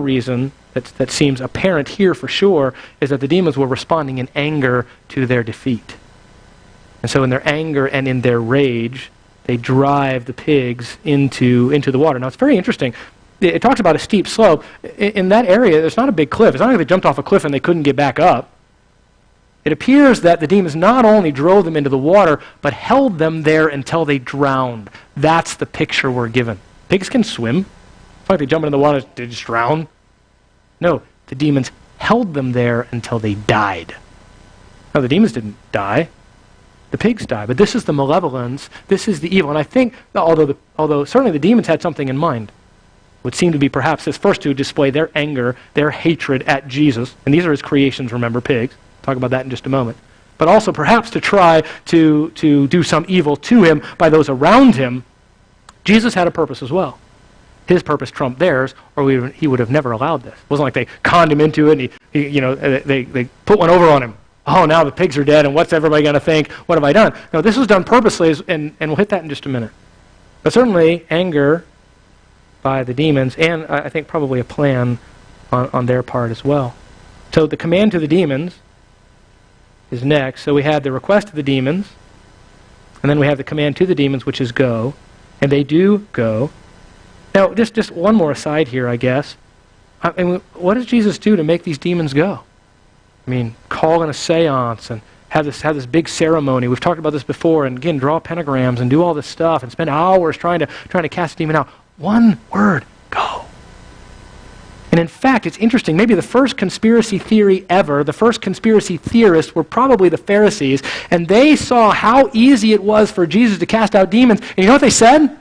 reason that seems apparent here for sure is that the demons were responding in anger to their defeat. And so in their anger and in their rage, they drive the pigs into the water. Now it's very interesting. It talks about a steep slope. In that area, there's not a big cliff. It's not like they jumped off a cliff and they couldn't get back up. It appears that the demons not only drove them into the water, but held them there until they drowned. That's the picture we're given. Pigs can swim. It's not like they jump into the water, they just drown. No, the demons held them there until they died. No, the demons didn't die. The pigs died. But this is the malevolence. This is the evil. And I think, although certainly the demons had something in mind, would seem to be perhaps this first to display their anger, their hatred at Jesus. And these are his creations, remember, pigs. Talk about that in just a moment. But also perhaps to try to do some evil to him by those around him. Jesus had a purpose as well. His purpose trumped theirs, or he would have never allowed this. It wasn't like they conned him into it, and they put one over on him. Oh, now the pigs are dead, and what's everybody going to think? What have I done? No, this was done purposely, and we'll hit that in just a minute. But certainly anger by the demons, and I think probably a plan on their part as well. So the command to the demons is next. So we have the request of the demons, and then we have the command to the demons, which is go, and they do go. Now, just one more aside here, I guess. What does Jesus do to make these demons go? I mean, call in a seance and have this big ceremony. We've talked about this before, and again, draw pentagrams and do all this stuff and spend hours trying to cast a demon out. One word, go. And in fact, it's interesting, maybe the first conspiracy theory ever, the first conspiracy theorists were probably the Pharisees, and they saw how easy it was for Jesus to cast out demons. And you know what they said?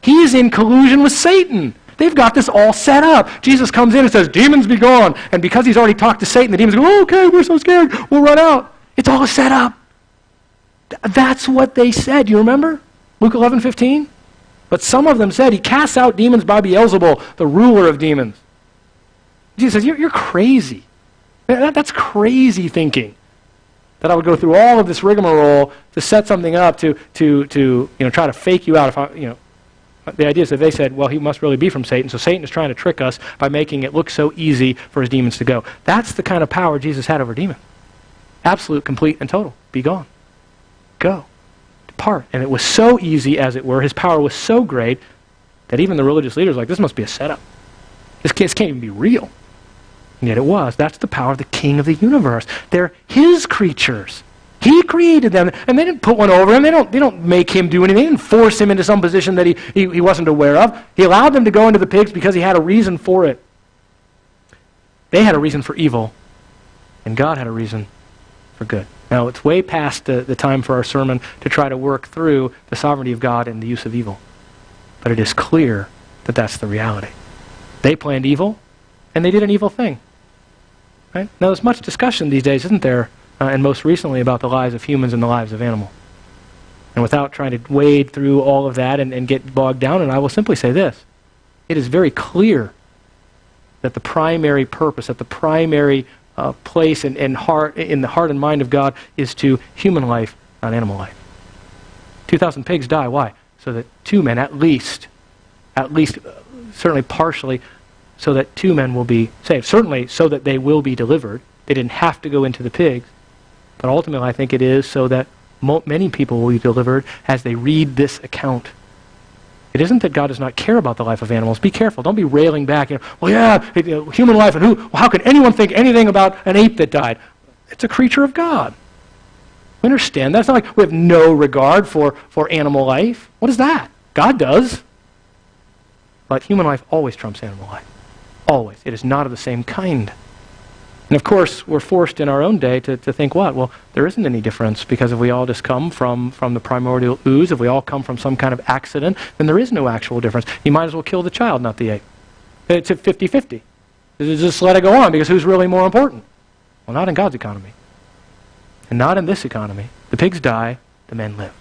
He's in collusion with Satan. They've got this all set up. Jesus comes in and says, demons be gone. And because he's already talked to Satan, the demons go, oh, okay, we're so scared, we'll run out. It's all set up. That's what they said. You remember? Luke 11:15? But some of them said, he casts out demons by Beelzebul, the ruler of demons. Jesus says, you're crazy. That's crazy thinking. That I would go through all of this rigmarole to set something up to try to fake you out. The idea is that they said, well, he must really be from Satan, so Satan is trying to trick us by making it look so easy for his demons to go. That's the kind of power Jesus had over demons. Absolute, complete, and total. Be gone. Go. Depart. And it was so easy, as it were. His power was so great that even the religious leaders were like, this must be a setup. This can't even be real. And yet it was. That's the power of the King of the universe. They're his creatures. He created them, and they didn't put one over him. They don't make him do anything. They didn't force him into some position that he wasn't aware of. He allowed them to go into the pigs because he had a reason for it. They had a reason for evil, and God had a reason for good. Now, it's way past the time for our sermon to try to work through the sovereignty of God and the use of evil. But it is clear that that's the reality. They planned evil, and they did an evil thing. Right? Now, there's much discussion these days, isn't there? And most recently about the lives of humans and the lives of animals. And without trying to wade through all of that and get bogged down, and I will simply say this. It is very clear that the primary purpose, that the primary place in the heart and mind of God is to human life, not animal life. 2,000 pigs die. Why? So that 2 men, at least, certainly partially, so that 2 men will be saved. Certainly so that they will be delivered. They didn't have to go into the pigs. But ultimately, I think it is so that many people will be delivered as they read this account. It isn't that God does not care about the life of animals. Be careful. Don't be railing back. Human life, and how can anyone think anything about an ape that died? It's a creature of God. We understand that. It's not like we have no regard for animal life. What is that? God does. But human life always trumps animal life. Always. It is not of the same kind. And of course, we're forced in our own day to think what? Well, there isn't any difference, because if we all just come from the primordial ooze, if we all come from some kind of accident, then there is no actual difference. You might as well kill the child, not the ape. It's a 50-50. Just let it go on, because who's really more important? Well, not in God's economy. And not in this economy. The pigs die, the men live.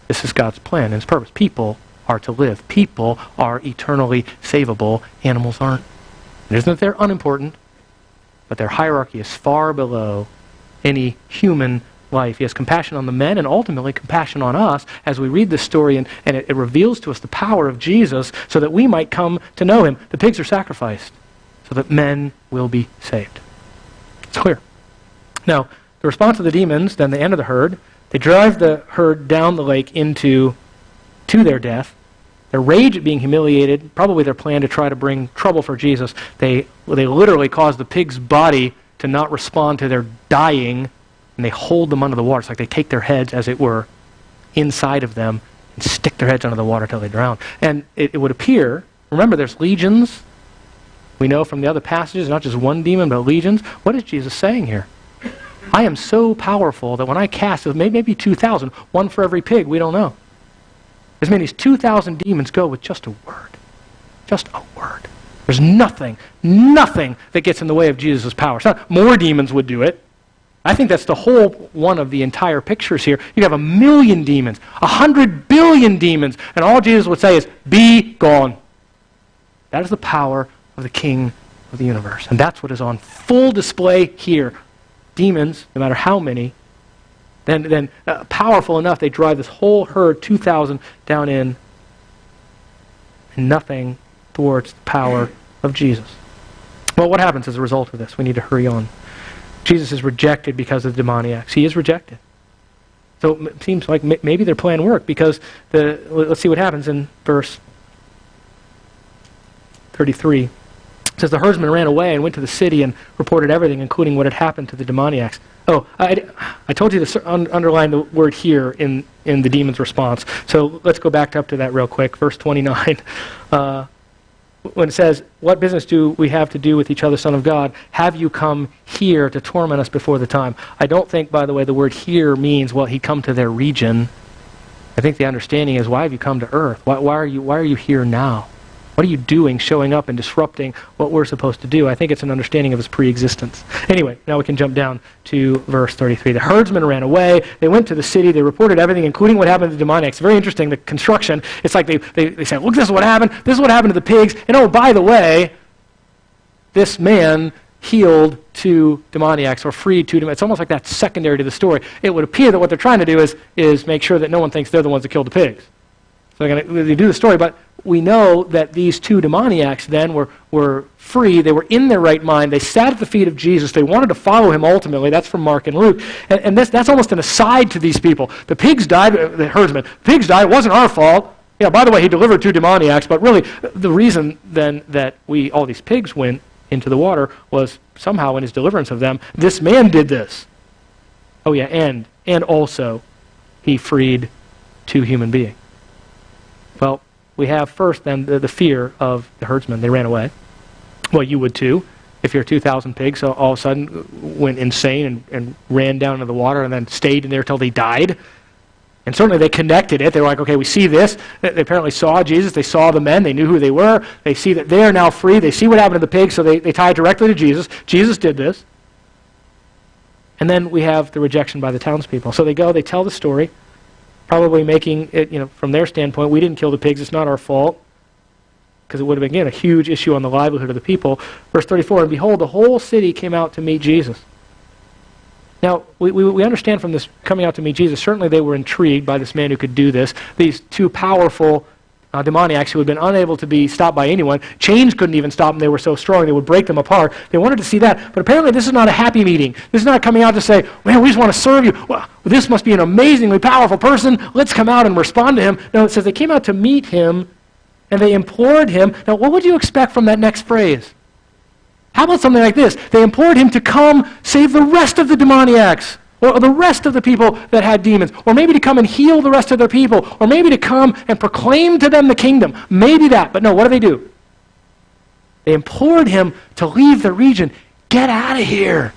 This is God's plan and his purpose. People are to live. People are eternally savable. Animals aren't. It isn't that they're unimportant, but their hierarchy is far below any human life. He has compassion on the men and ultimately compassion on us as we read this story, and it reveals to us the power of Jesus so that we might come to know him. The pigs are sacrificed so that men will be saved. It's clear. Now, the response of the demons, then they enter the herd. They drive the herd down the lake to their death. Their rage at being humiliated, probably their plan to try to bring trouble for Jesus, they literally cause the pig's body to not respond to their dying, and they hold them under the water. It's like they take their heads, as it were, inside of them and stick their heads under the water until they drown. And it would appear, remember there's legions. We know from the other passages, not just one demon, but legions. What is Jesus saying here? I am so powerful that when I cast, maybe 2,000, one for every pig, we don't know. As many as 2,000 demons go with just a word. Just a word. There's nothing that gets in the way of Jesus' power. It's not more demons would do it. I think that's the whole one of the entire pictures here. You have 1 million demons, 100 billion demons, and all Jesus would say is, be gone. That is the power of the King of the universe. And that's what is on full display here. Demons, no matter how many, then powerful enough, they drive this whole herd, 2,000, down in, and nothing towards the power of Jesus. Well, what happens as a result of this? We need to hurry on. Jesus is rejected because of the demoniacs. He is rejected. So it seems like maybe their plan worked, because let's see what happens in verse 33. It says, the herdsman ran away and went to the city and reported everything, including what had happened to the demoniacs. Oh, I told you to underline the word here in the demon's response. So let's go back up to that real quick. Verse 29. When it says, what business do we have to do with each other, Son of God? Have you come here to torment us before the time? I don't think, by the way, the word here means, well, he'd come to their region. I think the understanding is, why have you come to earth? Why are you here now? What are you doing, showing up and disrupting what we're supposed to do? I think it's an understanding of his pre-existence. Anyway, now we can jump down to verse 33. The herdsmen ran away. They went to the city. They reported everything, including what happened to the demoniacs. Very interesting, the construction. It's like they said, look, this is what happened. This is what happened to the pigs. And oh, by the way, this man healed 2 demoniacs, or freed 2 demoniacs. It's almost like that's secondary to the story. It would appear that what they're trying to do is make sure that no one thinks they're the ones that killed the pigs. So they do the story, but we know that these 2 demoniacs then were free. They were in their right mind. They sat at the feet of Jesus. They wanted to follow him ultimately. That's from Mark and Luke. And that's almost an aside to these people. The pigs died, the herdsmen. The pigs died. It wasn't our fault. Yeah, by the way, he delivered 2 demoniacs, but really the reason then that all these pigs went into the water was somehow in his deliverance of them, this man did this. Oh yeah, and also he freed 2 human beings. Well, we have first then the fear of the herdsmen. They ran away. Well, you would too, if you're 2,000 pigs, so all of a sudden went insane and ran down into the water and then stayed in there till they died. And certainly they connected it. They were like, okay, we see this. They apparently saw Jesus. They saw the men. They knew who they were. They see that they are now free. They see what happened to the pigs, so they tie it directly to Jesus. Jesus did this. And then we have the rejection by the townspeople. So they go, they tell the story, probably making it, from their standpoint, we didn't kill the pigs, it's not our fault, because it would have been, again, a huge issue on the livelihood of the people. Verse 34, and behold, the whole city came out to meet Jesus. Now, we understand from this coming out to meet Jesus, certainly they were intrigued by this man who could do this. These 2 powerful demoniacs who had been unable to be stopped by anyone. Chains couldn't even stop them. They were so strong, they would break them apart. They wanted to see that. But apparently this is not a happy meeting. This is not coming out to say, man, we just want to serve you. Well, this must be an amazingly powerful person. Let's come out and respond to him. No, it says they came out to meet him, and they implored him. Now, what would you expect from that next phrase? How about something like this? They implored him to come save the rest of the demoniacs, or the rest of the people that had demons, or maybe to come and heal the rest of their people, or maybe to come and proclaim to them the kingdom. Maybe that. But no, what do? They implored him to leave the region. Get out of here.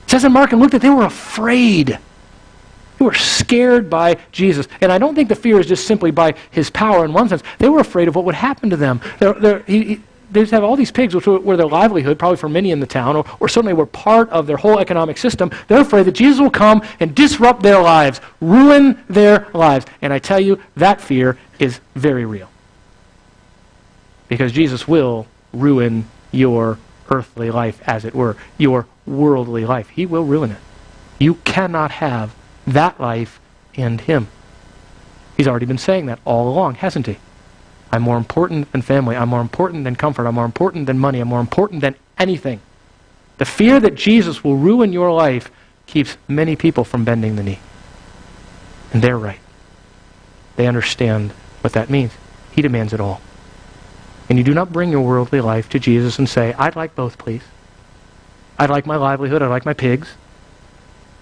It says in Mark and Luke that they were afraid. They were scared by Jesus. And I don't think the fear is just simply by his power in one sense. They were afraid of what would happen to them. They just have all these pigs, which were their livelihood, probably for many in the town, or certainly were part of their whole economic system. They're afraid that Jesus will come and disrupt their lives, ruin their lives. And I tell you, that fear is very real. Because Jesus will ruin your earthly life, as it were, your worldly life. He will ruin it. You cannot have that life and him. He's already been saying that all along, hasn't he? I'm more important than family. I'm more important than comfort. I'm more important than money. I'm more important than anything. The fear that Jesus will ruin your life keeps many people from bending the knee. And they're right. They understand what that means. He demands it all. And you do not bring your worldly life to Jesus and say, I'd like both, please. I'd like my livelihood, I'd like my pigs,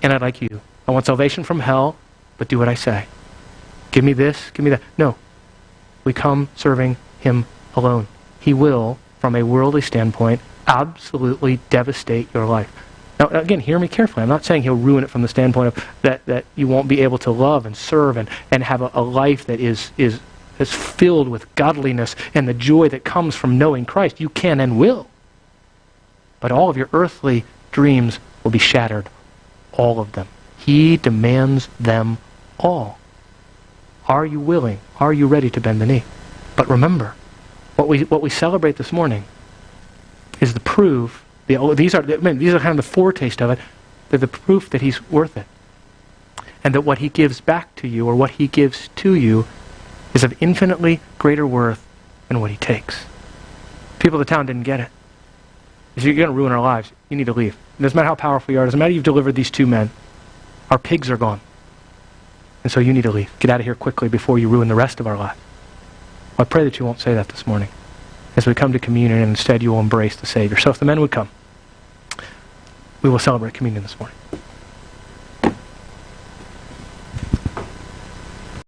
and I'd like you. I want salvation from hell, but do what I say. Give me this, give me that. No. We come serving him alone. He will, from a worldly standpoint, absolutely devastate your life. Now, again, hear me carefully. I'm not saying he'll ruin it from the standpoint of that you won't be able to love and serve and have a life that is filled with godliness and the joy that comes from knowing Christ. You can and will. But all of your earthly dreams will be shattered. All of them. He demands them all. Are you willing? Are you ready to bend the knee? But remember, what we celebrate this morning is the proof. These are kind of the foretaste of it. They're the proof that he's worth it. And that what he gives back to you, or what he gives to you, is of infinitely greater worth than what he takes. People of the town didn't get it. If you're going to ruin our lives, you need to leave. It doesn't matter how powerful you are. It doesn't matter you've delivered these two men. Our pigs are gone. And so you need to leave. Get out of here quickly before you ruin the rest of our lives. I pray that you won't say that this morning as we come to communion, and instead you will embrace the Savior. So if the men would come, we will celebrate communion this morning.